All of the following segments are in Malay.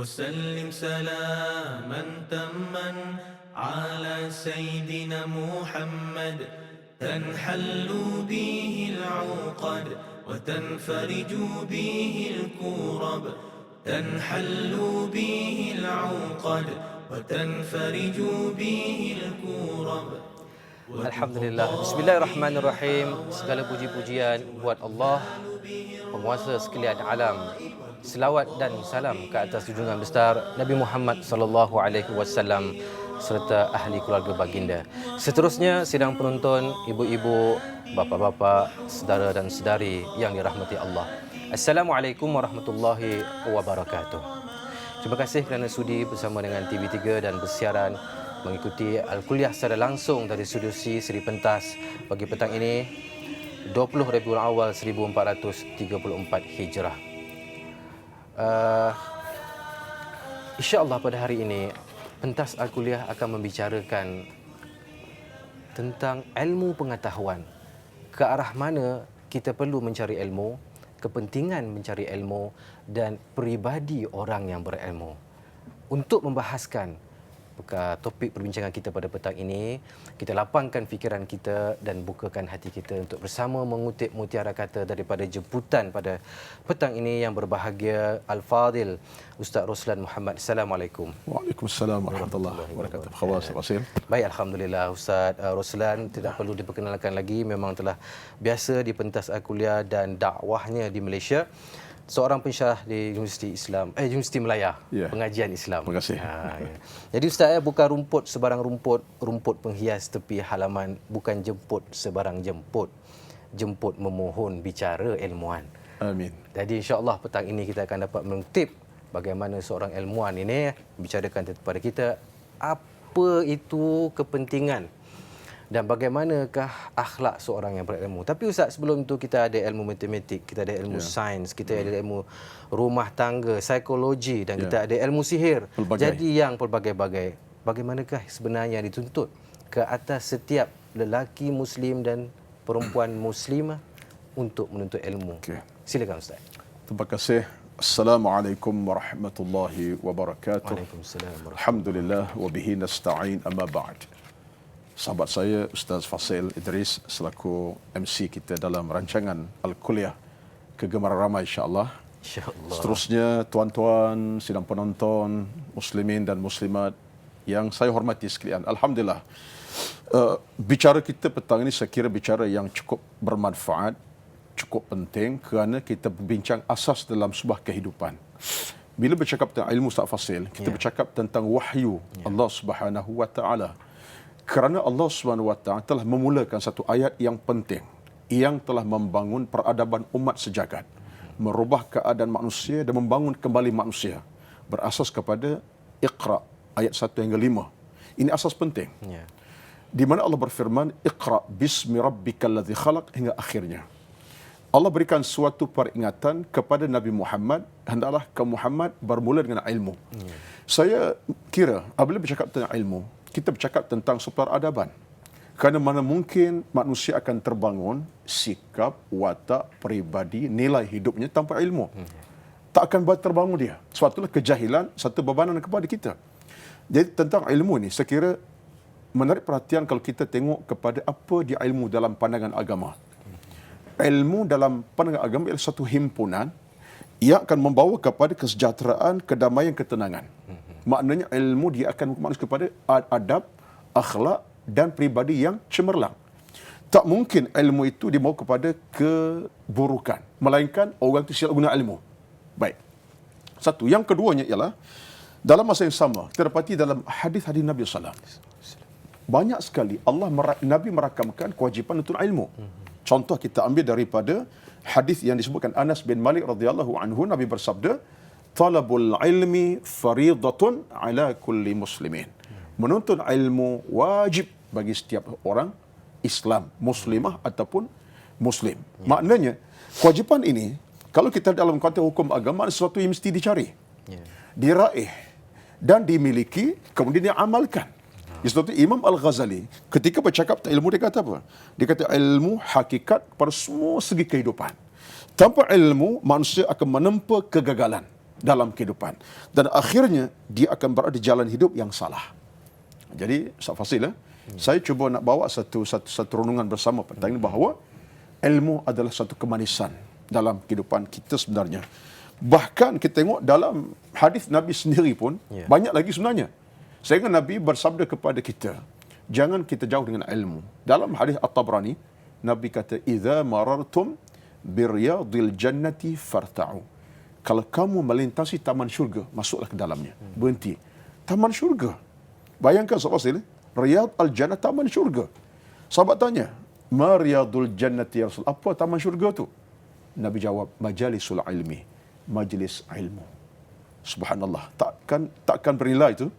وسلم سلاما تما على سيدنا محمد تنحل به العقد وتنفرج به الكرب تنحل به العقد وتنفرج به الكرب. Alhamdulillah. Bismillahirrahmanirrahim. Segala puji-pujian buat Allah, penguasa sekalian alam. Selawat dan salam ke atas junjungan besar Nabi Muhammad sallallahu alaihi wasallam serta ahli keluarga baginda. Seterusnya sidang penonton, ibu-ibu, bapa-bapa, saudara dan saudari yang dirahmati Allah. Assalamualaikum warahmatullahi wabarakatuh. Terima kasih kerana sudi bersama dengan TV3 dan bersiaran mengikuti Al-Kuliah secara langsung dari Studio C Seri Pentas pagi petang ini 20 Rabiul Awal 1434 Hijrah. InsyaAllah pada hari ini pentas Al-Kuliah akan membicarakan tentang ilmu pengetahuan. Ke arah mana kita perlu mencari ilmu, kepentingan mencari ilmu dan peribadi orang yang berilmu. Untuk membahaskan topik perbincangan kita pada petang ini, kita lapangkan fikiran kita dan bukakan hati kita untuk bersama mengutip mutiara kata daripada jemputan pada petang ini yang berbahagia Al-Fadil Ustaz Roslan Muhammad. Assalamualaikum. Waalaikumsalam warahmatullahi wabarakatuh. Khawas Fasil. Baik, alhamdulillah Ustaz Roslan tidak perlu diperkenalkan lagi, memang telah biasa di pentas Al-Kuliah dan dakwahnya di Malaysia. Seorang pensyarah di Universiti Melaya, pengajian Islam. Terima kasih. Ya. Jadi Ustaz, bukan rumput sebarang rumput penghias tepi halaman, bukan jemput sebarang jemput memohon bicara ilmuwan. Amin. Jadi insya-Allah petang ini kita akan dapat mengutip bagaimana seorang ilmuwan ini bicarakan kepada kita apa itu kepentingan dan bagaimanakah akhlak seorang yang berilmu. Tapi Ustaz, sebelum itu kita ada ilmu matematik, kita ada ilmu sains, kita ada ilmu rumah tangga, psikologi dan kita ada ilmu sihir. Jadi yang pelbagai-bagai. Bagaimanakah sebenarnya dituntut ke atas setiap lelaki muslim dan perempuan muslimah untuk menuntut ilmu? Silakan Ustaz. Terima kasih. Assalamualaikum warahmatullahi wabarakatuh. Waalaikumsalam. Alhamdulillah wa bihi nasta'in, amma ba'd. Sahabat saya Ustaz Fasil Idris selaku MC kita dalam rancangan Al-Kuliah kegemaran ramai insya-Allah. Insya-Allah. Seterusnya tuan-tuan, sidang penonton, muslimin dan muslimat yang saya hormati sekalian. Alhamdulillah. Bicara kita petang ini saya kira bicara yang cukup bermanfaat, cukup penting kerana kita berbincang asas dalam sebuah kehidupan. Bila bercakap tentang ilmu Ustaz Fasil, kita bercakap tentang wahyu Allah Subhanahu wa taala. Kerana Allah SWT telah memulakan satu ayat yang penting yang telah membangun peradaban umat sejagat, merubah keadaan manusia dan membangun kembali manusia berasas kepada Iqra ayat 1 hingga 5. Ini asas penting. Di mana Allah berfirman Iqra bismi rabbikal ladzi khalaq hingga akhirnya. Allah berikan suatu peringatan kepada Nabi Muhammad, hendaklah kaum Muhammad bermula dengan ilmu. Saya kira apabila bercakap tentang ilmu, kita bercakap tentang seperadaban. Kerana mana mungkin manusia akan terbangun sikap, watak, peribadi, nilai hidupnya tanpa ilmu. Tak akan terbangun dia. Sebab itulah kejahilan satu bebanan kepada kita. Jadi tentang ilmu ini, saya kira menarik perhatian kalau kita tengok kepada apa dia ilmu dalam pandangan agama. Ilmu dalam pandangan agama ialah satu himpunan yang akan membawa kepada kesejahteraan, kedamaian, ketenangan. Maknanya ilmu dia akan bermaksud kepada adab, akhlak dan peribadi yang cemerlang. Tak mungkin ilmu itu dibawa kepada keburukan, melainkan orang itu silap guna ilmu. Baik. Satu. Yang keduanya ialah dalam masa yang sama, kita dapati dalam hadis-hadis Nabi sallallahu alaihi wasallam. Banyak sekali Nabi merakamkan kewajipan untuk ilmu. Contoh kita ambil daripada hadis yang disebutkan Anas bin Malik radhiyallahu anhu, Nabi bersabda, talabul ilmi faridatun ala kulli muslimin. Menuntut ilmu wajib bagi setiap orang Islam, muslimah ataupun muslim. Maknanya, kewajipan ini, kalau kita dalam konteks hukum agama, sesuatu yang mesti dicari, diraih dan dimiliki, kemudian diamalkan. Sebab itu Imam Al-Ghazali ketika bercakap tentang ilmu, dia kata apa? Dia kata ilmu hakikat pada semua segi kehidupan. Tanpa ilmu, manusia akan menempa kegagalan. dalam kehidupan. Dan akhirnya dia akan berada di jalan hidup yang salah. Jadi, Ustaz Fasil, saya cuba nak bawa satu renungan bersama petang ini bahawa ilmu adalah satu kemanisan dalam kehidupan kita sebenarnya. Bahkan kita tengok dalam hadis Nabi sendiri pun banyak lagi sebenarnya. Sehingga Nabi bersabda kepada kita, jangan kita jauh dengan ilmu. Dalam hadis At-Tabrani, Nabi kata, "Idza marartum biryadil jannati farta'u." Kalau kamu melintasi taman syurga, masuklah ke dalamnya. Berhenti. Taman syurga. Bayangkan sahabat, Riyad al-Jannah, taman syurga. Sahabat tanya, "Ma riyadul jannati ya Rasul?" Apa taman syurga tu? Nabi jawab, "Majalisul ilmi." Majlis ilmu. Subhanallah. Takkan bernilai itu.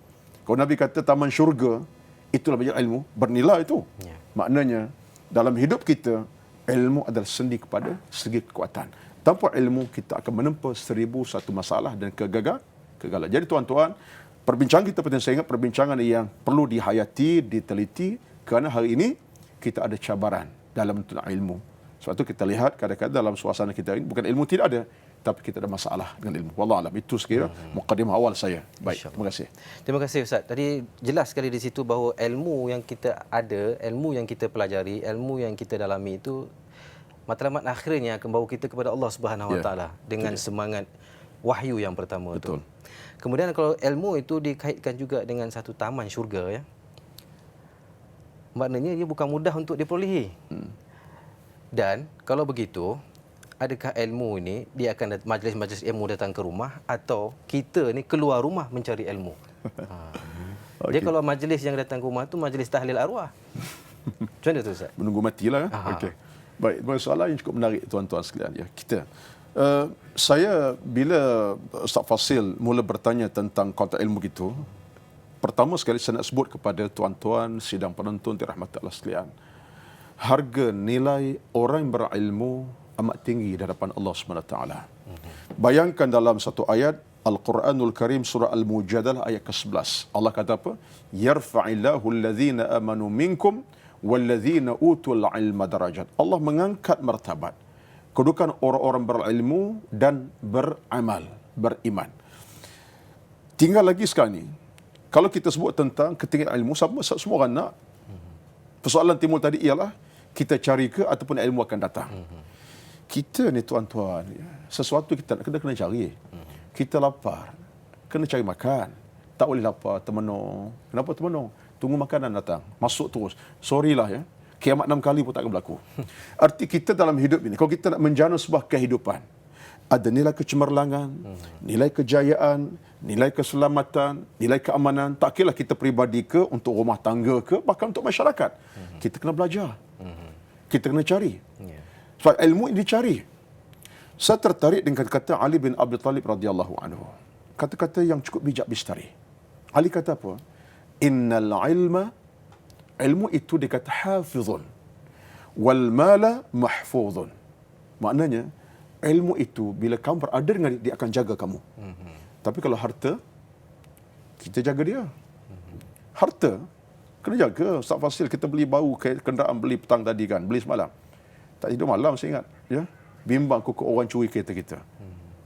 Kalau Nabi kata taman syurga, itulah majlis ilmu, bernilai itu. Maknanya, dalam hidup kita, ilmu adalah sendi kepada segi kekuatan. Tanpa ilmu, kita akan menempa 1001 masalah dan kegagalan. Jadi tuan-tuan, perbincangan kita penting, saya ingat perbincangan yang perlu dihayati, diteliti, kerana hari ini kita ada cabaran dalam menuntut ilmu. Sebab itu kita lihat kadang-kadang dalam suasana kita ini, bukan ilmu tidak ada, tapi kita ada masalah dengan ilmu. Wallahu alam. Itu sekira mukadimah awal saya. Baik, terima kasih. Terima kasih Ustaz. Tadi jelas sekali di situ bahawa ilmu yang kita ada, ilmu yang kita pelajari, ilmu yang kita dalami itu matlamat akhirnya akan bawa kita kepada Allah Subhanahu Wa Taala dengan semangat wahyu yang pertama itu. Kemudian kalau ilmu itu dikaitkan juga dengan satu taman syurga, ya, maknanya ia bukan mudah untuk diperolehi. Dan kalau begitu, adakah ilmu ini dia akan majlis-majlis ilmu datang ke rumah atau kita ni keluar rumah mencari ilmu? Dia kalau majlis yang datang ke rumah tu majlis tahlil arwah. Macam mana tu Ustaz? Menunggu matilah. Okey. Baik, soalan yang cukup menarik tuan-tuan sekalian, ya. Saya bila Ustaz Fasil mula bertanya tentang konteks ilmu gitu, pertama sekali saya nak sebut kepada tuan-tuan sidang penonton dirahmati Allah sekalian, harga nilai orang yang berilmu amat tinggi di hadapan Allah SWT. Bayangkan dalam satu ayat Al-Quranul Karim surah Al-Mujadalah ayat ke-11. Allah kata apa? Yarfa'illahu alladhina amanu minkum walladhina utul ilma darajat. Allah mengangkat martabat kedudukan orang-orang berilmu dan beramal, beriman. Tinggal lagi sekarang ni, kalau kita sebut tentang ketinggian ilmu, semua orang nak. Persoalan timbul tadi ialah kita cari ke ataupun ilmu akan datang. Kita ni tuan-tuan, sesuatu kita nak kena cari. Kita lapar, kena cari makan. Tak boleh lapar termenung. Kenapa termenung? Tunggu makanan datang, masuk terus. Sorry lah, ya, kiamat 6 kali pun tak akan berlaku. Arti kita dalam hidup ini, kalau kita nak menjana sebuah kehidupan, ada nilai kecemerlangan, nilai kejayaan, nilai keselamatan, nilai keamanan. Tak kira kita peribadi ke, untuk rumah tangga ke, bahkan untuk masyarakat. Kita kena belajar. Kita kena cari. Sebab ilmu ini dicari. Saya tertarik dengan kata Ali bin Abi Talib radhiyallahu anhu. Kata-kata yang cukup bijak bistari. Ali kata apa? Innal ilmu itu dikata hafizun wal mala mahfuzun. Maknanya ilmu itu bila kamu berada dengan dia akan jaga kamu. Tapi kalau harta, kita jaga dia. Harta kena jaga. Ustaz Fasil, kita beli baru kenderaan, beli petang tadi kan, beli semalam. Tak tidur malam saya ingat, ya. Bimbang kuku orang curi kereta kita.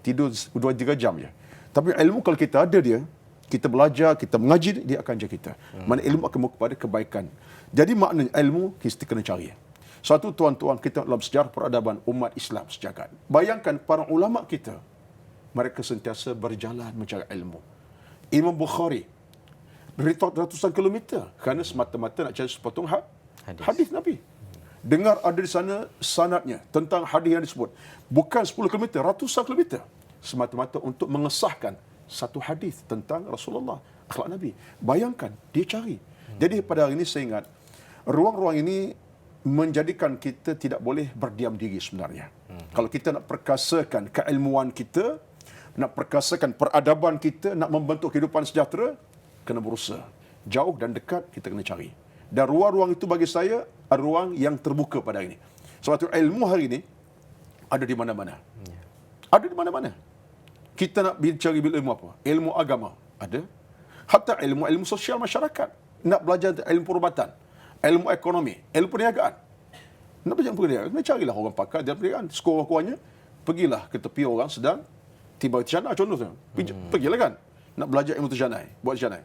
Tidur 2-3 jam je. Tapi ilmu kalau kita ada dia, kita belajar, kita mengaji, dia akan jaga kita. Mana ilmu akan membawa kepada kebaikan. Jadi maknanya ilmu kita kena cari. Satu tuan-tuan, kita dalam sejarah peradaban umat Islam sejagat. Bayangkan para ulama kita, mereka sentiasa berjalan mencari ilmu. Imam Bukhari ratusan kilometer kerana semata-mata nak cari sepotong hadis Nabi. Dengar ada di sana sanadnya tentang hadis yang disebut. Bukan 10 kilometer, ratusan kilometer. Semata-mata untuk mengesahkan satu hadis tentang Rasulullah, akhlak Nabi. Bayangkan, dia cari. Jadi pada hari ini saya ingat, ruang-ruang ini menjadikan kita tidak boleh berdiam diri sebenarnya. Kalau kita nak perkasakan keilmuan kita, nak perkasakan peradaban kita, nak membentuk kehidupan sejahtera, kena berusaha. Jauh dan dekat, kita kena cari. Dan ruang-ruang itu bagi saya, ruang yang terbuka pada hari ini. Sebab itu ilmu hari ini, ada di mana-mana. Ada di mana-mana. Kita nak cari ilmu apa? Ilmu agama, ada. Hatta ilmu sosial masyarakat. Nak belajar ilmu perubatan, ilmu ekonomi, ilmu perniagaan. Nak belajar perniagaan, kena carilah orang pakar dalam perniagaan. Sekurang-kurangnya, pergilah ke tepi orang sedang tiba terjana contohnya. Pergilah kan. Nak belajar ilmu terjana, buat terjana.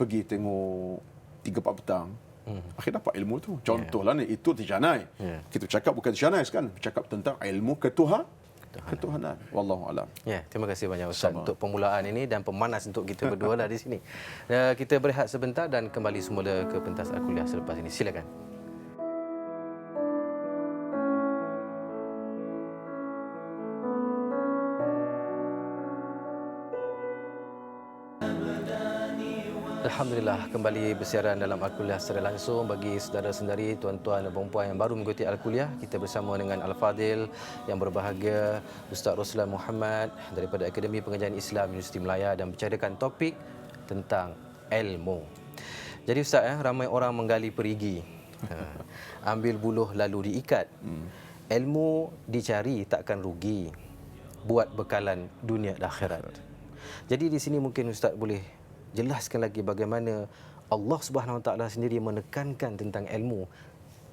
Pergi tengok 3-4 petang. Akhirnya dapat ilmu tu. Contohlah ni, itu terjana. Kita cakap bukan terjana sekarang. Cakap tentang ilmu ketuhanan. Wallahu alam. Ya, terima kasih banyak Ustaz untuk permulaan ini dan pemanas untuk kita berdua lah di sini. Kita berehat sebentar dan kembali semula ke pentas Al-Kuliah selepas ini. Silakan. Alhamdulillah, kembali bersiaran dalam Al-Kuliah secara langsung bagi saudara-saudari, tuan-tuan dan puan-puan yang baru mengikuti Al-Kuliah. Kita bersama dengan Al-Fadil yang berbahagia, Ustaz Roslan Muhammad daripada Akademi Pengajian Islam Universiti Melaya dan bercadangkan topik tentang ilmu. Jadi Ustaz, ramai orang menggali perigi. Ambil buluh lalu diikat. Ilmu dicari takkan rugi. Buat bekalan dunia dan akhirat. Jadi di sini mungkin Ustaz boleh jelaskan lagi bagaimana Allah Subhanahu Wa Taala sendiri menekankan tentang ilmu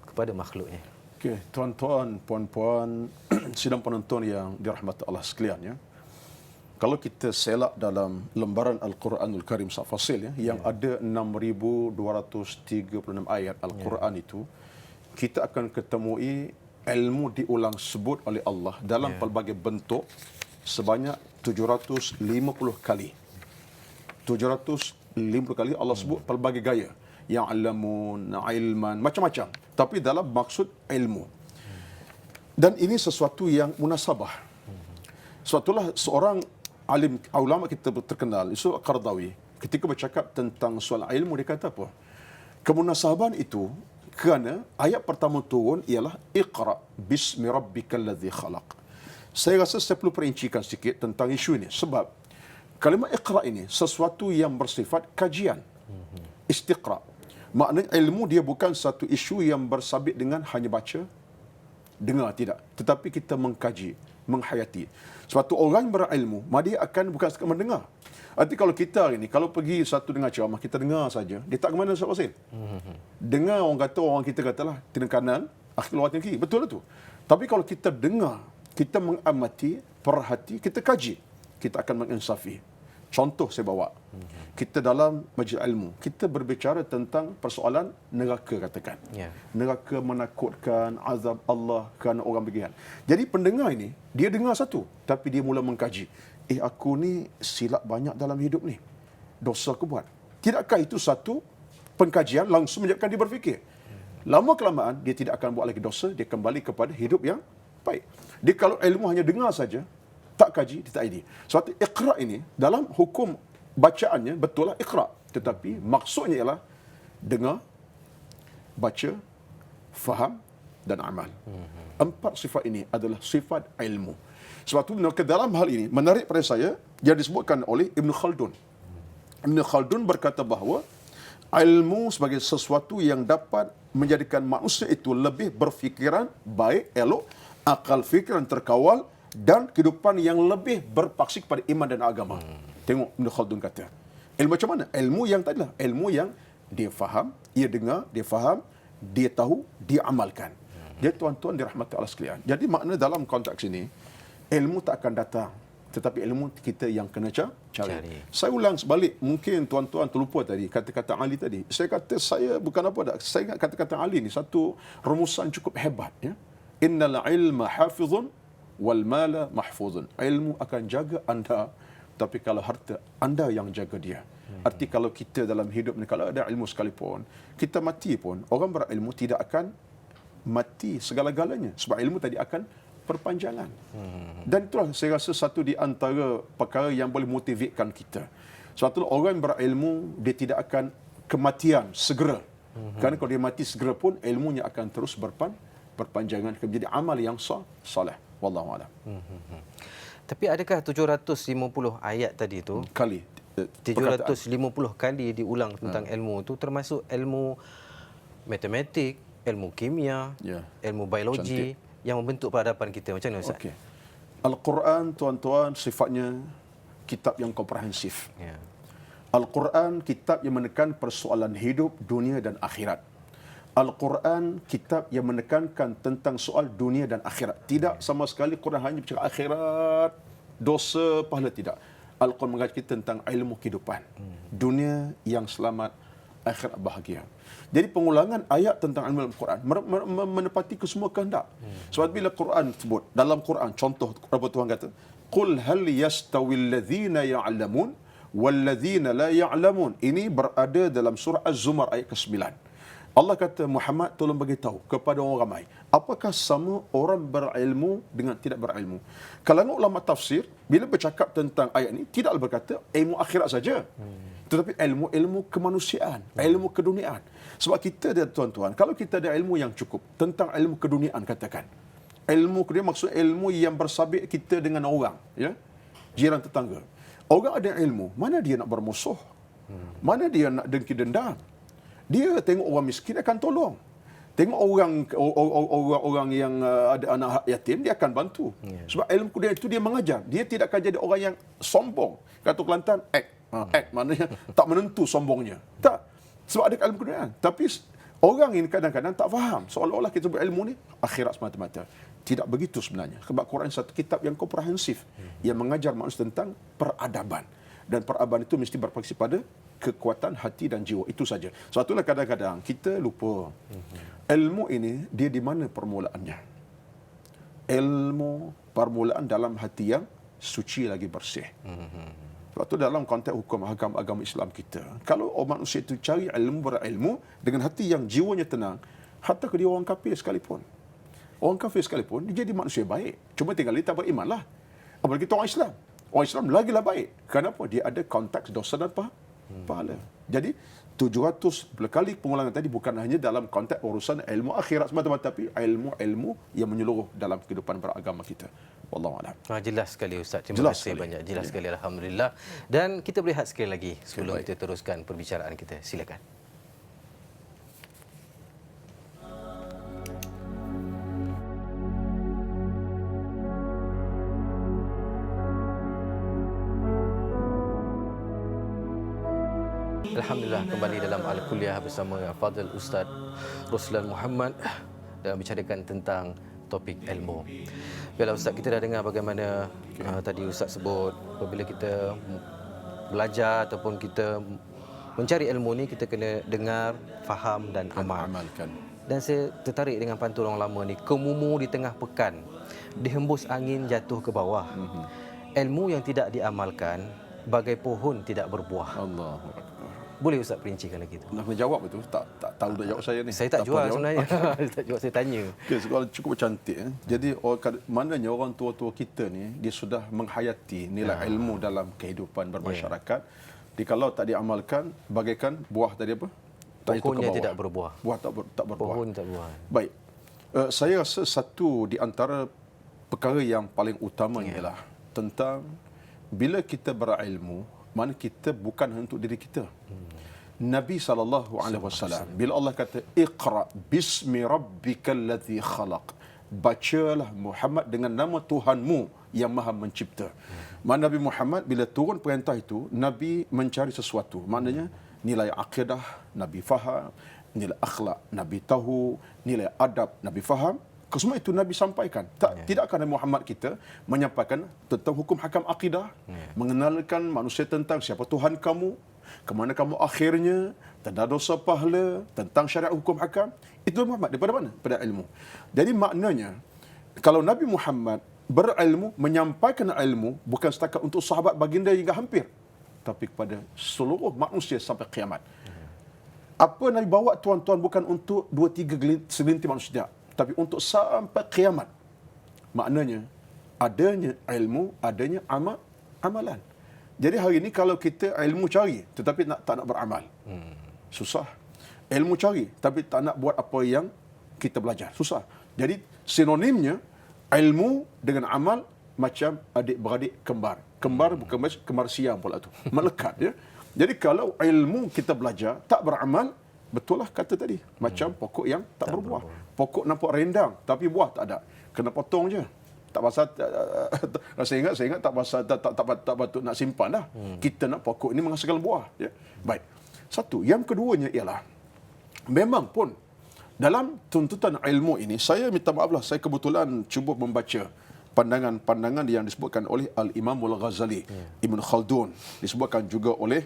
kepada makhluknya. Okey, tuan-tuan, puan-puan, sidang penonton yang dirahmati Allah sekalian, ya. Kalau kita selak dalam lembaran Al-Quranul Karim Fasil, ya, yang ada 6,236 ayat Al-Quran itu, kita akan ketemui ilmu diulang sebut oleh Allah dalam pelbagai bentuk sebanyak 750 kali. 750 kali Allah sebut pelbagai gaya. Ya'lamun, ilman, macam-macam. Tapi dalam maksud ilmu. Dan ini sesuatu yang munasabah. Suatulah seorang alim, ulama kita terkenal, Yusuf Qaradawi, ketika bercakap tentang soal ilmu, dia kata apa? Kemunasabahan itu kerana ayat pertama turun ialah Iqra bismi rabbikal ladzi khalaq. Saya rasa saya perlu perincikan sedikit tentang isu ini sebab kalimat Iqra ini sesuatu yang bersifat kajian. Istiqra. Maknanya ilmu dia bukan satu isu yang bersabit dengan hanya baca, dengar, tidak. Tetapi kita mengkaji, menghayati. Suatu orang berilmu, dia akan bukan sekadar mendengar. Arti kalau kita hari ini, kalau pergi satu dengar ceramah, kita dengar saja, dia tak ke mana Ustaz Wasil. Dengar orang kita katalah, telinga kanan, akhir luar telinga kiri. Betul lah tu. Tapi kalau kita dengar, kita mengamati, perhati, kita kaji, kita akan menginsafi. Contoh saya bawa. Kita dalam majlis ilmu, kita berbicara tentang persoalan neraka katakan. Neraka menakutkan, azab Allah kerana orang bagian. Jadi pendengar ini, dia dengar satu, tapi dia mula mengkaji. Aku ni silap banyak dalam hidup ni. Dosa aku buat. Tidakkah itu satu pengkajian langsung menyebabkan dia berfikir? Lama kelamaan, dia tidak akan buat lagi dosa, dia kembali kepada hidup yang baik. Dia kalau ilmu hanya dengar saja, tak kaji, dia tak ini. Suatu Iqra ini, dalam hukum bacaannya, betul lah Iqra. Tetapi maksudnya ialah dengar, baca, faham dan amal. 4 sifat ini adalah sifat ilmu. Sebab itu ke dalam hal ini, menarik pada saya, yang disebutkan oleh Ibn Khaldun. Ibn Khaldun berkata bahawa ilmu sebagai sesuatu yang dapat menjadikan manusia itu lebih berfikiran baik, elok, akal fikiran terkawal, dan kehidupan yang lebih berpaksi kepada iman dan agama. Tengok Ibn Khaldun kata. Ilmu macam mana? Ilmu yang tadilah. Ilmu yang dia faham, dia dengar, dia faham, dia tahu, dia amalkan. Dia tuan-tuan dirahmati Allah sekalian. Jadi makna dalam konteks ini, ilmu tak akan datang. Tetapi ilmu kita yang kena cari. Saya ulang sebalik. Mungkin tuan-tuan terlupa tadi, kata-kata Ali tadi. Saya kata saya bukan apa dah. Saya ingat kata-kata Ali ni satu rumusan cukup hebat. Ya? Innal ilma hafizun wal mala mahfuzun. Ilmu akan jaga anda, tapi kalau harta, anda yang jaga dia. Arti kalau kita dalam hidup ni, kalau ada ilmu sekalipun, kita mati pun, orang berilmu tidak akan mati segala-galanya. Sebab ilmu tadi akan perpanjangan. Dan itulah saya rasa satu di antara perkara yang boleh motivasikan kita. Sebab itulah orang berilmu, dia tidak akan kematian segera. Kerana kalau dia mati segera pun, ilmunya akan terus berpanjangan menjadi amal yang soleh. Wallahu a'lam. Tapi adakah 750 ayat tadi tu Kali 750 kali diulang tentang ilmu tu, termasuk ilmu matematik, ilmu kimia, ilmu biologi yang membentuk peradaban kita. Macam mana Ustaz? Okey. Al-Quran tuan-tuan sifatnya kitab yang komprehensif. Al-Quran kitab yang menekan persoalan hidup, dunia dan akhirat. Al-Quran kitab yang menekankan tentang soal dunia dan akhirat. Tidak sama sekali Quran hanya bercakap akhirat, dosa, pahala tidak. Al-Quran mengajar kita tentang ilmu kehidupan. Dunia yang selamat, akhirat bahagia. Jadi pengulangan ayat tentang ilmu Al-Quran menepati kesemua kehendak. Sebab bila Quran sebut, dalam Quran, contoh apa Tuhan kata, Qul hal yastawil ladzina ya'lamun wal ladzina la ya'lamun. Ini berada dalam surah Az-Zumar ayat ke-9. Allah kata, Muhammad tolong beritahu kepada orang ramai, apakah sama orang berilmu dengan tidak berilmu? Kalangan ulama tafsir, bila bercakap tentang ayat ini, tidaklah berkata ilmu akhirat saja. Tetapi ilmu kemanusiaan, ilmu keduniaan. Sebab kita ada tuan-tuan, kalau kita ada ilmu yang cukup tentang ilmu keduniaan, katakan. Ilmu keduniaan maksud ilmu yang bersabit kita dengan orang, ya, jiran tetangga. Orang ada ilmu, mana dia nak bermusuh? Mana dia nak dengki dendam? Dia tengok orang miskin akan tolong. Tengok orang yang ada anak yatim, dia akan bantu. Sebab ilmu keduniaan itu dia mengajar. Dia tidak akan jadi orang yang sombong. Kata Kelantan, act maknanya tak menentu sombongnya. Tak. Sebab ada ilmu keduniaan. Tapi orang ini kadang-kadang tak faham. Seolah-olah kita berilmu ni akhirat semata-mata. Tidak begitu sebenarnya. Sebab Quran satu kitab yang komprehensif yang mengajar manusia tentang peradaban. Dan peradaban itu mesti berfungsi pada kekuatan hati dan jiwa. Itu saja. Sebab itulah kadang-kadang kita lupa. Ilmu ini dia di mana permulaannya? Ilmu permulaan dalam hati yang suci lagi bersih. Sebab itu dalam konteks hukum agama Islam kita, kalau orang manusia itu cari ilmu berilmu dengan hati yang jiwanya tenang, hatta dia orang kafir sekalipun. Orang kafir sekalipun dia jadi manusia baik. Cuma tinggal dia tak beriman lah. Apalagi kita orang Islam. Orang Islam lagilah baik. Kenapa? Dia ada konteks dosa dan pahala. Jadi 700 kali pengulangan tadi bukan hanya dalam konteks urusan ilmu akhirat semata-mata, tapi ilmu-ilmu yang menyeluruh dalam kehidupan beragama kita. Wallahu a'lam. Jelas sekali Ustaz. Terima kasih banyak. Jelas sekali, alhamdulillah. Dan kita berehat sekali lagi sebelum kita teruskan perbicaraan kita. Silakan. Alhamdulillah, kembali dalam Al-Kuliah bersama Fadil Ustaz Ruslan Muhammad dalam bicarakan tentang topik ilmu. Baiklah Ustaz, kita dah dengar bagaimana tadi Ustaz sebut apabila kita belajar ataupun kita mencari ilmu ni, kita kena dengar, faham dan amalkan. Dan saya tertarik dengan pantun orang lama ni, kemumu di tengah pekan, dihembus angin jatuh ke bawah. Ilmu yang tidak diamalkan bagai pohon tidak berbuah. Allahu Akbar. Boleh Ustaz perincikan lagi tu? Nak kena jawab itu? Tak tahu dah jawab saya ni. Saya tak jual sebenarnya. Saya tak jual, saya tanya. Okay, soalan cukup cantik. Jadi maknanya orang tua-tua kita ni, dia sudah menghayati nilai ilmu dalam kehidupan bermasyarakat. Jadi kalau tak diamalkan, bagaikan buah tadi apa? Pohonnya tidak berbuah. Buah tak berbuah. Pohon tak berbuah. Baik. Saya rasa satu di antara perkara yang paling utama ialah tentang bila kita berilmu, mana kita bukan untuk diri kita. Nabi SAW, bila Allah kata, Iqra bismi rabbikal ladzi khalaq. Bacalah Muhammad dengan nama Tuhanmu yang maha mencipta. Mana Nabi Muhammad bila turun perintah itu, Nabi mencari sesuatu. Maknanya nilai akidah Nabi faham, nilai akhlak Nabi tahu, nilai adab Nabi faham. Semua itu Nabi sampaikan. Tidakkah Nabi Muhammad kita menyampaikan tentang hukum hakam akidah, mengenalkan manusia tentang siapa Tuhan kamu, ke mana kamu akhirnya, tentang dosa pahala, tentang syariat hukum hakam. Itu Muhammad daripada mana? Daripada ilmu. Jadi maknanya, kalau Nabi Muhammad berilmu, menyampaikan ilmu bukan setakat untuk sahabat baginda hingga hampir, tapi kepada seluruh manusia sampai kiamat. Apa Nabi bawa tuan-tuan bukan untuk 2-3 segelintir manusia, tapi untuk sampai kiamat. Maknanya adanya ilmu, adanya amalan. Jadi hari ini kalau kita ilmu cari tetapi tak nak beramal, susah. Ilmu cari tapi tak nak buat apa yang kita belajar, susah. Jadi sinonimnya ilmu dengan amal macam adik-beradik kembar. Kembar bukan kembar siam pula tu. Melekat ya. Jadi kalau ilmu kita belajar tak beramal, betul lah kata tadi, macam pokok yang tak berbuah. Pokok nampak rendang tapi buah tak ada. Kena potong je. Tak pasal saya ingat tak pasal tak patut nak simpan dah. Kita nak pokok ini menghasilkan buah ya. Baik. Satu, yang keduanya ialah memang pun dalam tuntutan ilmu ini, saya minta maaf lah, saya kebetulan cuba membaca pandangan-pandangan yang disebutkan oleh Al-Imam Al-Ghazali, Ibn Khaldun, disebutkan juga oleh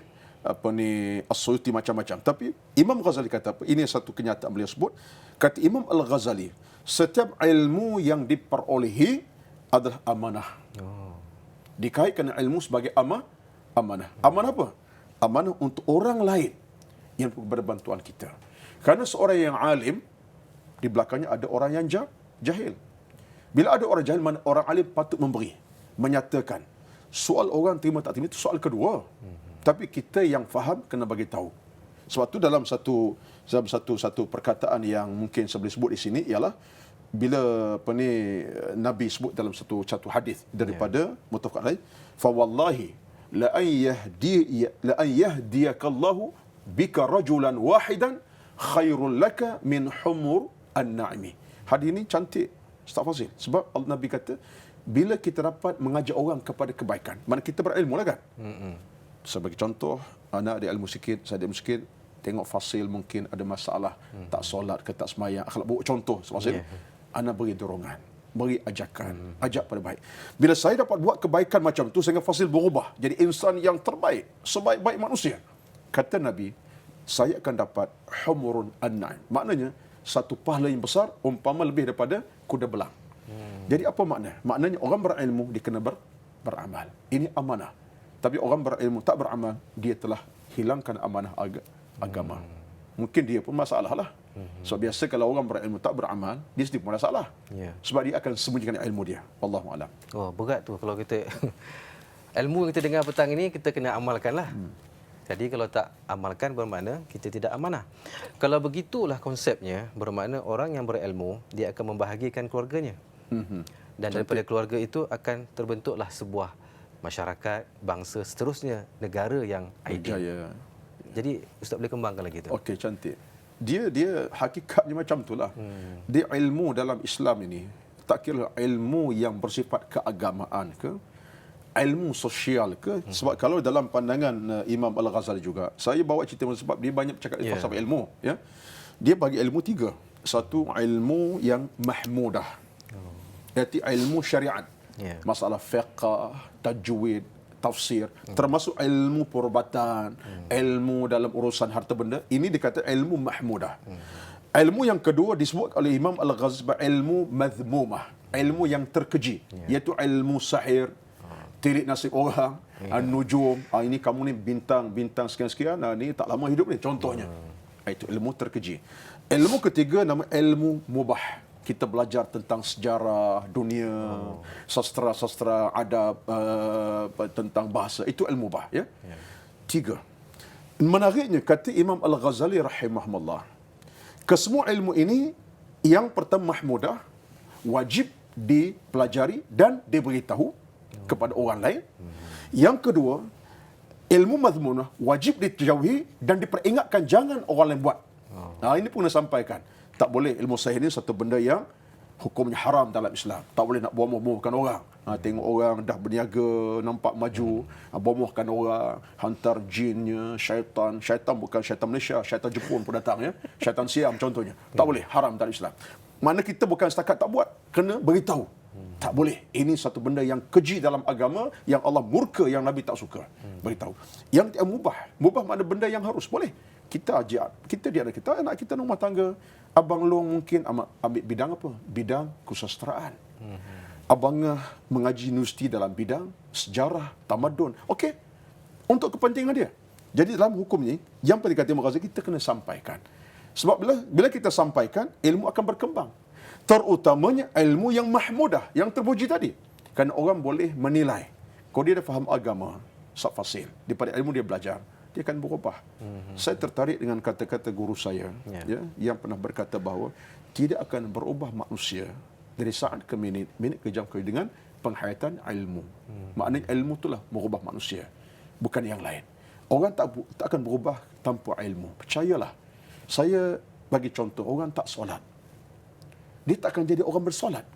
As-Suyuti macam-macam. Tapi Imam Ghazali kata apa? Ini satu kenyataan beliau sebut. Kata Imam Al-Ghazali, setiap ilmu yang diperolehi adalah amanah. Dikaitkan ilmu sebagai amanah. Amanah apa? Amanah untuk orang lain yang berbantuan kita. Karena seorang yang alim, di belakangnya ada orang yang jahil. Bila ada orang jahil, mana orang alim patut memberi, menyatakan. Soal orang terima tak terima itu soal kedua. Tapi kita yang faham kena bagi tahu. Sebab tu dalam satu perkataan yang mungkin saya boleh sebut di sini ialah bila Nabi sebut dalam satu hadis daripada muttafaq alaih, fa wallahi la an yahdiyakallahu bika rajulan wahidan khairul laka min humur an-na'imi. Hadis ini cantik Ustaz Fazil, sebab Nabi kata bila kita dapat mengajak orang kepada kebaikan, mana kita berilmu lah kan. Sebagai contoh, anak ada ilmu sikit, saya ada ilmu sikit, tengok Fasil mungkin ada masalah, tak solat ke tak semayang, akhlak buruk, contoh Fasil, anak beri dorongan, beri ajakan, ajak pada baik. Bila saya dapat buat kebaikan macam tu, sehingga Fasil berubah jadi insan yang terbaik, sebaik-baik manusia, kata Nabi, saya akan dapat humurun an-na'im. Maknanya satu pahala yang besar, umpama lebih daripada kuda belang. Jadi apa makna? Maknanya orang berilmu dia kena beramal. Ini amanah. Tapi orang berilmu tak beramal, dia telah hilangkan amanah agama. Mungkin dia pun masalah lah. So biasa kalau orang berilmu tak beramal, dia sendiri pun masalah. Sebab dia akan sembunyikan ilmu dia. Wallahu a'lam. Oh, berat tu kalau kita ilmu yang kita dengar petang ini kita kena amalkanlah. Jadi kalau tak amalkan bermakna kita tidak amanah. Kalau begitulah konsepnya, bermakna orang yang berilmu dia akan membahagiakan keluarganya. Dan daripada keluarga itu akan terbentuklah sebuah masyarakat, bangsa, seterusnya negara yang ideal. Jadi Ustaz boleh kembangkan lagi tu. Okey, cantik. Dia hakikatnya macam itulah. Dia ilmu dalam Islam ini tak kira ilmu yang bersifat keagamaan ke, ilmu sosial ke. Sebab kalau dalam pandangan Imam Al-Ghazali juga, saya bawa cerita sebab dia banyak bercakap tentang falsafah ilmu, ya. Dia bagi ilmu tiga. Satu, ilmu yang mahmudah. Iaitu ilmu syariat. Masalah fiqh, tajwid, tafsir, termasuk ilmu perubatan, ilmu dalam urusan harta benda, ini dikata ilmu mahmudah. Ilmu yang kedua disebut oleh Imam Al-Ghazali ilmu madhmumah, ilmu yang terkeji, iaitu ilmu sahir, tirik nasib orang, an-nujum, ini kamu ni bintang sekian-sekian, ni tak lama hidup ni, contohnya. Itu ilmu terkeji. Ilmu ketiga nama ilmu mubah. Kita belajar tentang sejarah dunia, sastra adab, tentang bahasa. Itu ilmu mubah, ya. Tiga. Menariknya kata Imam Al-Ghazali rahimahullah, kesemua ilmu ini yang pertama mahmudah, wajib dipelajari dan diberitahu kepada orang lain. Yang kedua, ilmu madhmunah wajib dijauhi dan diperingatkan jangan orang lain buat. Ini pun saya sampaikan. Tak boleh, ilmu sihir ini satu benda yang hukumnya haram dalam Islam. Tak boleh nak bomoh-bomohkan orang. Tengok orang dah berniaga, nampak maju, bomohkan orang, hantar jinnya, syaitan. Syaitan bukan syaitan Malaysia, syaitan Jepun pun datang, ya. Syaitan Siam contohnya. Tak boleh, haram dalam Islam. Mana kita bukan setakat tak buat, kena beritahu. Tak boleh. Ini satu benda yang keji dalam agama, yang Allah murka, yang Nabi tak suka. Beritahu. Yang mubah. Mubah makna benda yang harus. Boleh. Kita ajak. Kita dia anak kita rumah tangga. Abang Long mungkin ambil bidang apa? Bidang kesusastraan. Abang mengaji universiti dalam bidang sejarah, tamadun. Okey. Untuk kepentingan dia. Jadi dalam hukum ni, yang penting kata Imam Ghazali, kita kena sampaikan. Sebab bila kita sampaikan, ilmu akan berkembang. Terutamanya ilmu yang mahmudah, yang terpuji tadi. Kerana orang boleh menilai. Kalau dia dah faham agama, fasil, daripada ilmu dia belajar, dia akan berubah. Saya tertarik dengan kata-kata guru saya, ya, yang pernah berkata bahawa tidak akan berubah manusia dari saat ke minit, minit ke jam ke dengan penghayatan ilmu. Maknanya ilmu itulah merubah manusia, bukan yang lain. Orang tak akan berubah tanpa ilmu. Percayalah. Saya bagi contoh, orang tak solat, dia tak akan jadi orang bersolat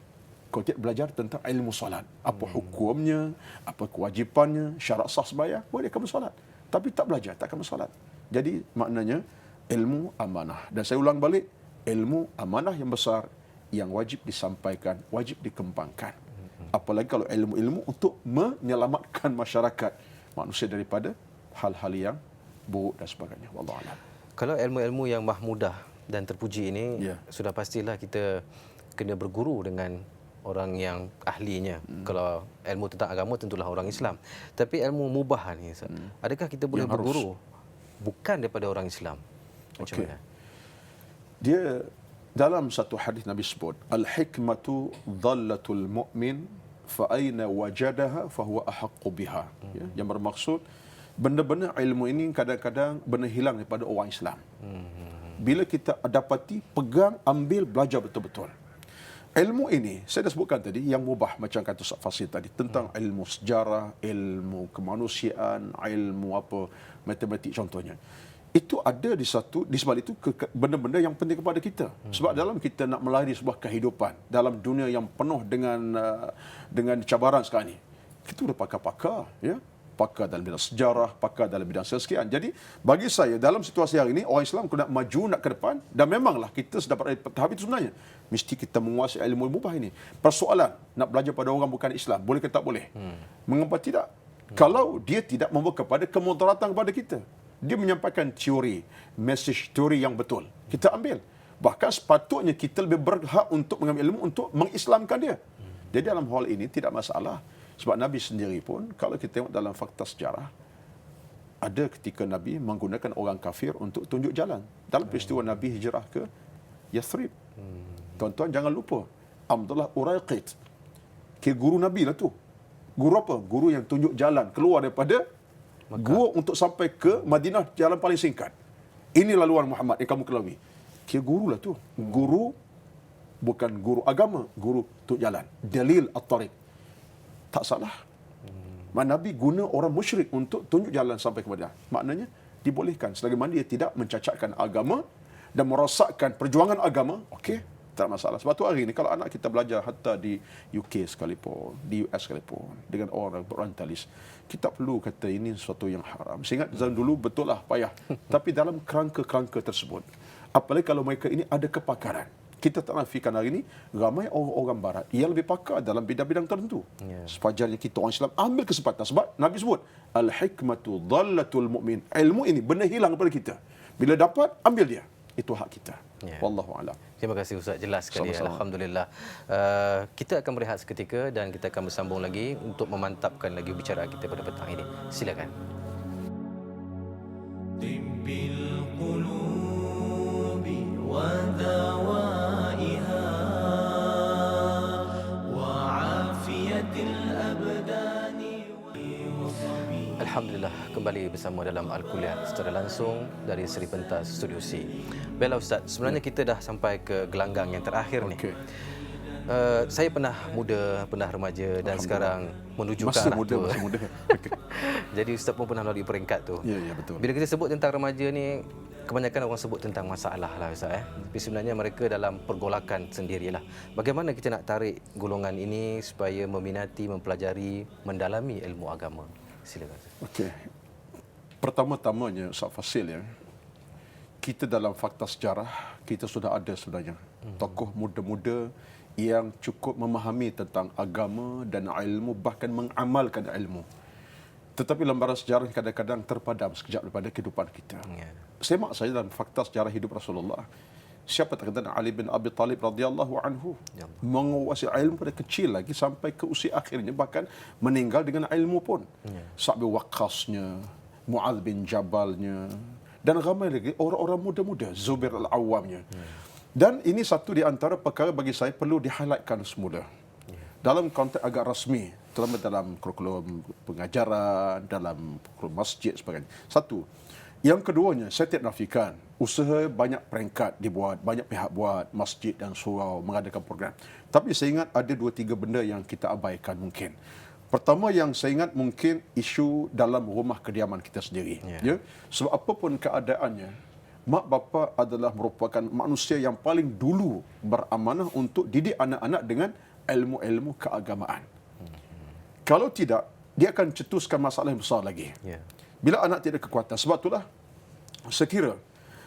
kalau tidak belajar tentang ilmu solat. Apa hukumnya, apa kewajipannya, syarat sah sembahyang, boleh akan bersolat. Tapi tak belajar, tak akan bersolat. Jadi maknanya ilmu amanah. Dan saya ulang balik, ilmu amanah yang besar yang wajib disampaikan, wajib dikembangkan. Apalagi kalau ilmu-ilmu untuk menyelamatkan masyarakat manusia daripada hal-hal yang buruk dan sebagainya. Wallahu a'lam. Kalau ilmu-ilmu yang mahmudah dan terpuji ini, Ya. sudah pastilah kita kena berguru dengan orang yang ahlinya. Kalau ilmu tentang agama tentulah orang Islam. Tapi ilmu mubah ni, Ustaz, adakah kita boleh Yang harus. berguru bukan daripada orang Islam? Macam Okey. mana? Dia dalam satu hadis Nabi sebut, al-hikmatu dhallatul mu'min fa aina wajadaha fa huwa ahaqqu biha. Ya, yang bermaksud benda-benda ilmu ini kadang-kadang benda hilang daripada orang Islam. Bila kita dapati, pegang, ambil, belajar betul-betul. Ilmu ini, saya dah sebutkan tadi, yang mubah macam kata Ustaz Fasil tadi, tentang ilmu sejarah, ilmu kemanusiaan, ilmu apa, matematik contohnya. Itu ada di sebalik itu benda-benda yang penting kepada kita. Sebab dalam kita nak melari sebuah kehidupan, dalam dunia yang penuh dengan cabaran sekarang ni, kita sudah pakar-pakar, ya. Pakar dalam bidang sejarah, pakar dalam bidang sekian. Jadi, bagi saya, dalam situasi hari ini, orang Islam kena maju nak ke depan, dan memanglah kita sudah pada tahap itu sebenarnya. Mesti kita menguasai ilmu mubah ini. Persoalan, nak belajar pada orang bukan Islam, boleh ke tak boleh? Mengapa tidak? Kalau dia tidak membawa kepada kemudaratan kepada kita. Dia menyampaikan teori, message teori yang betul. Kita ambil. Bahkan sepatutnya kita lebih berhak untuk mengambil ilmu untuk mengislamkan dia. Jadi dalam hal ini tidak masalah. Sebab Nabi sendiri pun, kalau kita tengok dalam fakta sejarah, ada ketika Nabi menggunakan orang kafir untuk tunjuk jalan. Dalam peristiwa Nabi hijrah ke Yathrib. Tuan-tuan jangan lupa, Abdullah Uraiqid, guru Nabi lah tu. Guru apa? Guru yang tunjuk jalan keluar daripada gua untuk sampai ke Madinah, jalan paling singkat. Ini laluan Muhammad yang kamu kelawai. Guru lah tu. Guru, bukan guru agama, guru tunjuk jalan. Dalil at-tariq. Tak salah. Nabi guna orang musyrik untuk tunjuk jalan sampai ke Madinah. Maknanya dibolehkan selagi mana dia tidak mencacatkan agama dan merosakkan perjuangan agama, okey, tak masalah. Sebab tu hari ini kalau anak kita belajar hatta di UK sekalipun, di US sekalipun, dengan orang orientalis, kita perlu kata ini sesuatu yang haram. Saya ingat zaman dulu betul lah payah. Tapi dalam kerangka-kerangka tersebut, apalagi kalau mereka ini ada kepakaran. Kita tak nafikan hari ini, ramai orang-orang barat yang lebih pakar dalam bidang-bidang tertentu. Sepajarnya kita orang Islam ambil kesempatan. Sebab Nabi sebut, al-hikmatu dhallatul mu'min. Ilmu ini benda hilang daripada kita. Bila dapat, ambil dia. Itu hak kita. Wallahu a'lam. Terima kasih Ustaz, jelas sekali. Sama-sama. Alhamdulillah. Kita akan berehat seketika dan kita akan bersambung lagi untuk memantapkan lagi bicara kita pada petang ini. Silakan. Tibbil qulubi wa dawaiha wa afiyatil abdani wa sabi. Alhamdulillah, kembali bersama dalam Al-Kuliah secara langsung dari Seri Pentas Studio C. Baiklah Ustaz, sebenarnya kita dah sampai ke gelanggang yang terakhir ni. Okey. Saya pernah muda, pernah remaja dan sekarang menuju ke Masa arah muda, tua. masa muda. Okey. Jadi Ustaz pun pernah melalui peringkat tu. Ya, ya, betul. Bila kita sebut tentang remaja ni, kebanyakan orang sebut tentang masalah lah Ustaz. Tapi sebenarnya mereka dalam pergolakan sendirilah. Bagaimana kita nak tarik golongan ini supaya meminati, mempelajari, mendalami ilmu agama? Silakan Ustaz. Okey. Pertama-tamanya Ustaz Fasil, ya. Kita dalam fakta sejarah, kita sudah ada sebenarnya tokoh muda-muda yang cukup memahami tentang agama dan ilmu, bahkan mengamalkan ilmu. Tetapi lembaran sejarah kadang-kadang terpadam sekejap daripada kehidupan kita. Ya. Semak saja dalam fakta sejarah hidup Rasulullah. Siapa tak kenal Ali bin Abi Talib radhiyallahu anhu, Ya. menguasai ilmu pada kecil lagi sampai ke usia akhirnya, bahkan meninggal dengan ilmu pun. Sa'd bin Waqqasnya, Mu'adz bin Jabalnya, dan ramai lagi orang-orang muda-muda, Zubair al-Awwamnya. Dan ini satu di antara perkara bagi saya perlu di-highlightkan semula. Dalam konteks agak rasmi, terutama dalam kurikulum pengajaran, dalam kurikulum masjid sebagainya. Satu. Yang keduanya, saya tidak nafikan, usaha banyak peringkat dibuat, banyak pihak buat, masjid dan surau mengadakan program. Tapi saya ingat ada 2-3 benda yang kita abaikan mungkin. Pertama yang saya ingat mungkin isu dalam rumah kediaman kita sendiri. Ya. Sebab apapun keadaannya, mak bapa adalah merupakan manusia yang paling dulu beramanah untuk didik anak-anak dengan ilmu-ilmu keagamaan. Kalau tidak, dia akan cetuskan masalah yang besar lagi. Ya. Bila anak tidak ada kekuatan. Sebab itulah, sekira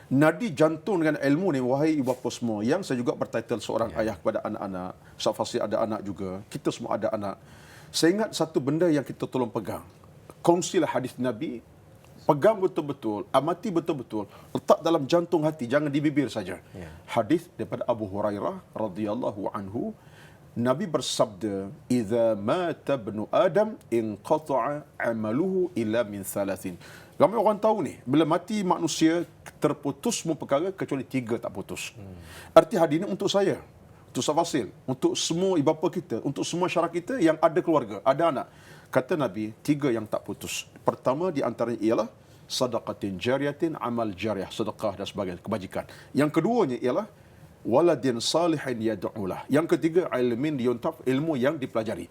Nadi jantung dengan ilmu ni, wahai ibu bapa semua, yang saya juga bertitle seorang ayah kepada anak-anak. Ustaz Fasih ada anak juga, kita semua ada anak. Saya ingat satu benda yang kita tolong pegang. Kongsilah hadis Nabi, pegang betul-betul, amati betul-betul, letak dalam jantung hati, jangan di bibir saja. Hadis daripada Abu Hurairah radhiyallahu anhu, Nabi bersabda, "Idza mata ibnu Adam inqata'a 'amaluhu illa min thalathin." Ramai orang tahu ni, bila mati manusia terputus semua perkara kecuali 3 tak putus. Arti hadis ini untuk saya, untuk Ustaz Fasil, untuk semua ibu bapa kita, untuk semua masyarakat kita yang ada keluarga, ada anak. Kata Nabi, 3 yang tak putus. Pertama di antaranya ialah sadaqatin jariyatin, amal jariah, sedekah dan sebagainya, kebajikan. Yang keduanya ialah waladin salihin yad'ulah. Yang ketiga, ilmin yuntaf, ilmu yang dipelajari.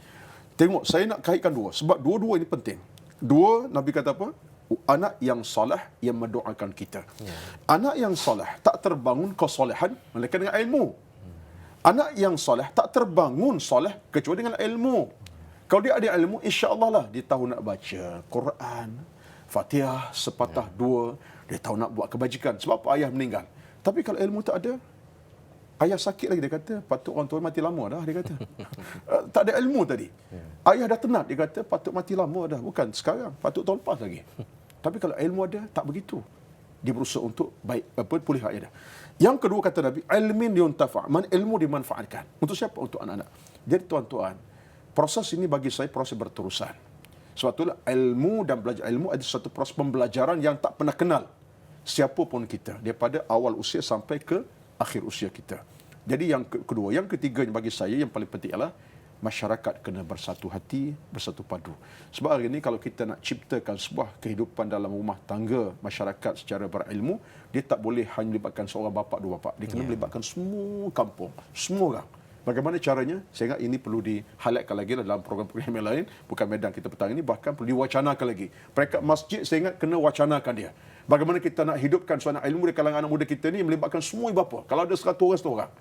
Tengok, saya nak kaitkan dua sebab dua-dua ini penting. Dua, Nabi kata apa? Anak yang soleh yang mendoakan kita. Anak yang soleh tak terbangun kesolehan melainkan dengan ilmu. Anak yang soleh tak terbangun soleh kecuali dengan ilmu. Kalau dia ada ilmu, insya-Allah lah dia tahu nak baca Quran, Fatihah sepatah dua, dia tahu nak buat kebajikan. Sebab apa? Ayah meninggal. Tapi kalau ilmu tak ada, ayah sakit lagi, dia kata, patut orang tua mati lama dah, dia kata. Tak ada ilmu tadi. Ayah dah tenat, dia kata, patut mati lama dah. Bukan sekarang, patut tahun lepas lagi. Tapi kalau ilmu ada, tak begitu. Dia berusaha untuk pulih hak dia. Yang kedua kata Nabi, ilmin yuntafa', ilmu dimanfaatkan. Untuk siapa? Untuk anak-anak. Jadi tuan-tuan, proses ini bagi saya proses berterusan. Sebab itulah ilmu dan belajar ilmu ada satu proses pembelajaran yang tak pernah kenal siapa pun kita, daripada awal usia sampai ke akhir usia kita. Jadi yang kedua, yang ketiganya bagi saya yang paling penting adalah masyarakat kena bersatu hati, bersatu padu. Sebab hari ini kalau kita nak ciptakan sebuah kehidupan dalam rumah tangga masyarakat secara berilmu, dia tak boleh hanya melibatkan seorang bapa, dua bapa. Dia kena melibatkan semua kampung, semua orang. Bagaimana caranya? Saya ingat ini perlu di-highlightkan lagi dalam program-program yang lain, bukan medan kita petang ini, bahkan perlu diwacanakan lagi. Peringkat masjid saya ingat kena wacanakan dia. Bagaimana kita nak hidupkan suasana ilmu di kalangan anak muda kita ni, melibatkan semua ibu bapa. Kalau ada 100 orang, 100 orang.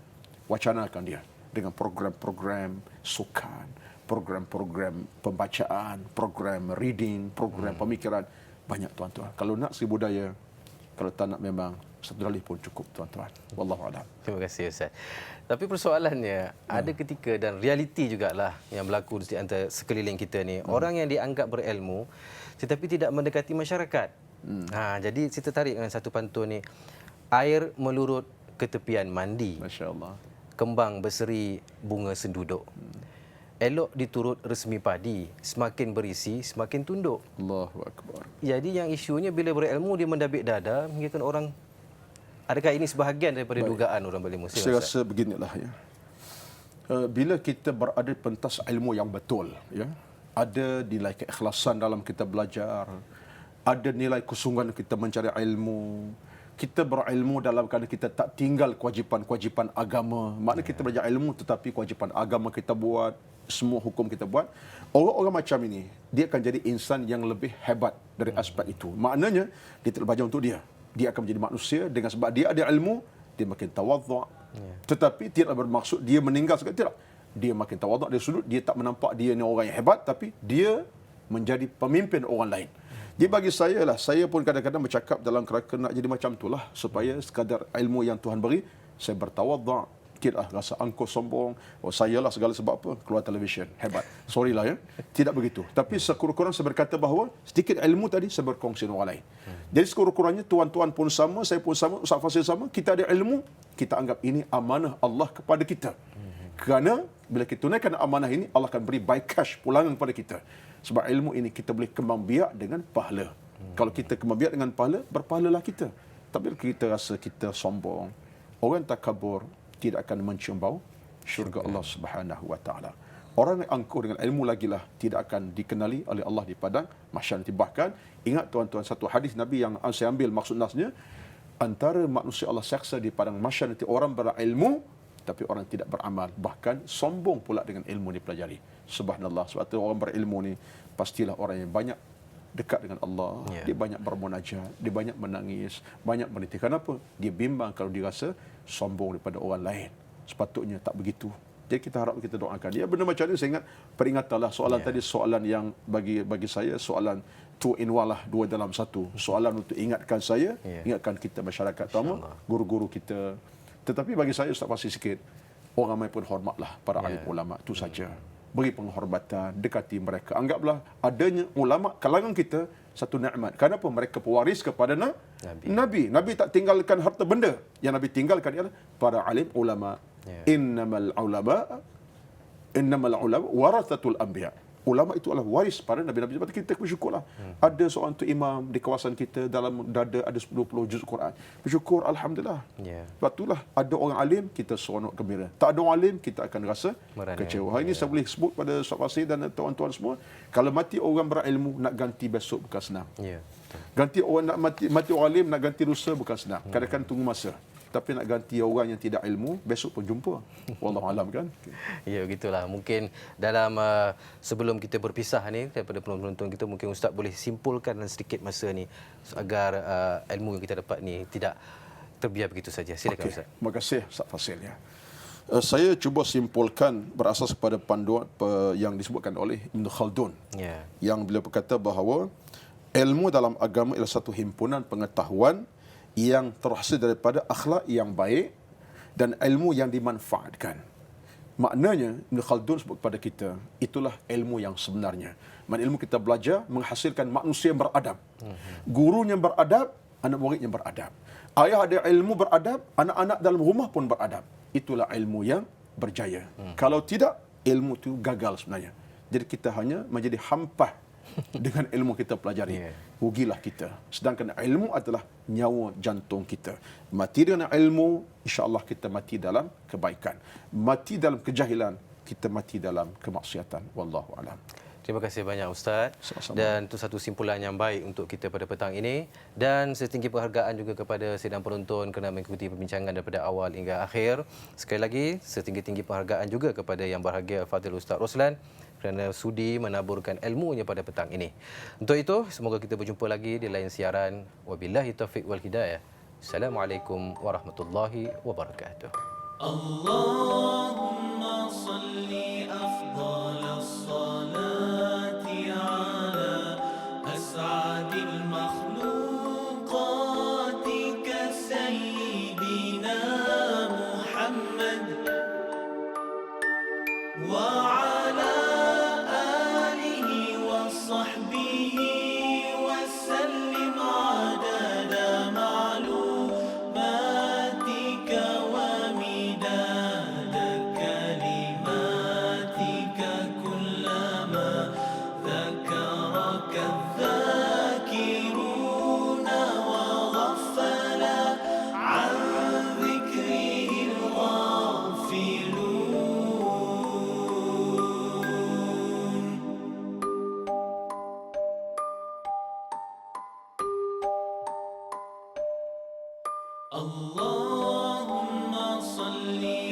Wacanakan dia dengan program-program sukan, program-program pembacaan, program reading, program pemikiran. Banyak tuan-tuan. Kalau nak segi budaya, kalau tak nak memang satu dalih pun cukup tuan-tuan. Wallahu a'lam. Terima kasih Ustaz. Tapi persoalannya, ada ketika dan realiti jugalah yang berlaku di antara sekeliling kita ni. Orang yang dianggap berilmu tetapi tidak mendekati masyarakat. Jadi kita tarik dengan satu pantun ni. Air melurut ke tepian mandi. Masya-Allah. Kembang berseri bunga senduduk. Elok diturut resmi padi, semakin berisi semakin tunduk. Allahu akbar. Jadi yang isunya bila berilmu dia mendabik dada, mengingatkan orang. Adakah ini sebahagian daripada dugaan orang berilmu? Saya rasa beginilah ya. Bila kita berada di pentas ilmu yang betul, ya, ada nilai keikhlasan dalam kita belajar, ada nilai kesungguhan kita mencari ilmu. Kita berilmu dalam keadaan kita tak tinggal kewajipan-kewajipan agama. Maknanya kita belajar ilmu tetapi kewajipan agama kita buat, semua hukum kita buat. Orang-orang macam ini, dia akan jadi insan yang lebih hebat dari aspek itu. Maknanya, dia tidak belajar untuk dia. Dia akan menjadi manusia dengan sebab dia ada ilmu, dia makin tawadhu'. Tetapi tidak bermaksud dia meninggal sekali. Tidak. Dia makin tawadhu', dia sudut, dia tak menampak dia ni orang yang hebat, tapi dia menjadi pemimpin orang lain. Jadi bagi saya lah, saya pun kadang-kadang bercakap dalam kerangka nak jadi macam itulah, supaya sekadar ilmu yang Tuhan beri, saya bertawadhu', tidak rasa angkuh sombong, saya lah segala sebab apa, keluar televisyen, hebat. Sorry lah ya, tidak begitu. Tapi sekurang-kurang saya berkata bahawa sedikit ilmu tadi saya berkongsi dengan orang lain. Jadi sekurang-kurangnya tuan-tuan pun sama, saya pun sama, Ustaz Fasil sama, kita ada ilmu, kita anggap ini amanah Allah kepada kita. Kerana bila kita tunaikan amanah ini, Allah akan beri by cash pulangan kepada kita. Sebab ilmu ini kita boleh kembang biak dengan pahala. Kalau kita kembang biak dengan pahala, berpahalalah kita. Tapi kalau kita rasa kita sombong, orang takabur tidak akan mencium bau syurga Allah Subhanahu wa taala. Orang yang angkuh dengan ilmu lagilah tidak akan dikenali oleh Allah di padang mahsyar nanti. Bahkan ingat tuan-tuan, satu hadis Nabi yang saya ambil maksud nasnya, antara manusia Allah seksa di padang mahsyar nanti orang berilmu tapi orang tidak beramal, bahkan sombong pula dengan ilmu dipelajari. Subhanallah. Sebab itu orang berilmu ni pastilah orang yang banyak dekat dengan Allah. Dia banyak bermunajat, dia banyak menangis, banyak meniti. Kenapa? Dia bimbang kalau dia rasa sombong daripada orang lain. Sepatutnya tak begitu. Jadi kita harap kita doakan. Ya benda macam ni saya ingat peringatanlah soalan tadi, soalan yang bagi saya soalan two in one lah, dua dalam satu. Soalan untuk ingatkan saya, ingatkan kita masyarakat tamu, guru-guru kita. Tetapi bagi saya Ustaz pasti sikit, orang ramai pun hormatlah para alim ulama, itu saja. Beri penghormatan, dekati mereka. Anggaplah adanya ulama kalangan kita satu nikmat. Kenapa? Mereka pewaris kepada Nabi. Nabi tak tinggalkan harta benda. Yang Nabi tinggalkan ialah para alim ulama. Innamal ulama warathatul anbiya. Ulama itu adalah waris para nabi-nabi. Sebab kita bersyukurlah. Ada seorang tu imam di kawasan kita, dalam dada ada 20 juz Quran. Bersyukur, alhamdulillah. Sebab itulah ada orang alim, kita seronok gembira. Tak ada orang alim, kita akan rasa kecewa. Hari ini saya boleh sebut pada Ustaz Fasih dan tuan-tuan semua, kalau mati orang berilmu, nak ganti besok bukan senang. Ganti orang nak mati orang alim, nak ganti lusa bukan senang. Kadang-kadang tunggu masa. Tapi nak ganti orang yang tidak ilmu, besok pun jumpa. Wallahu alam kan. Ya, begitulah. Mungkin dalam sebelum kita berpisah ni daripada penonton kita, mungkin Ustaz boleh simpulkan dalam sedikit masa ni agar ilmu yang kita dapat ni tidak terbiar begitu saja. Silakan Ustaz. Terima kasih Ustaz Fasil ya. Saya cuba simpulkan berasas kepada panduan yang disebutkan oleh Ibn Khaldun. Yang beliau berkata bahawa ilmu dalam agama ialah satu himpunan pengetahuan yang terhasil daripada akhlak yang baik dan ilmu yang dimanfaatkan. Maknanya, Ibn Khaldun sebut kepada kita, itulah ilmu yang sebenarnya. Ilmu kita belajar menghasilkan manusia yang beradab. Gurunya beradab, anak muridnya beradab. Ayah ada ilmu beradab, anak-anak dalam rumah pun beradab. Itulah ilmu yang berjaya. Kalau tidak, ilmu itu gagal sebenarnya. Jadi kita hanya menjadi hampah dengan ilmu kita pelajari. Rugilah kita. Sedangkan ilmu adalah nyawa jantung kita. Mati dengan ilmu, insya-Allah kita mati dalam kebaikan. Mati dalam kejahilan, kita mati dalam kemaksiatan. Wallahu alam. Terima kasih banyak Ustaz. Sama-sama. Dan itu satu simpulan yang baik untuk kita pada petang ini. Dan setinggi penghargaan juga kepada sidang penonton kerana mengikuti perbincangan daripada awal hingga akhir. Sekali lagi, setinggi-tinggi penghargaan juga kepada yang berbahagia Fadil Ustaz Roslan kerana sudi menaburkan ilmunya pada petang ini. Untuk itu, semoga kita berjumpa lagi di lain siaran. Wabillahi taufiq wal hidayah. Assalamualaikum warahmatullahi wabarakatuh. Allahumma salli afdalas salati ala as'adil makhluqati ka sayyidina Muhammad wa Allahumma salli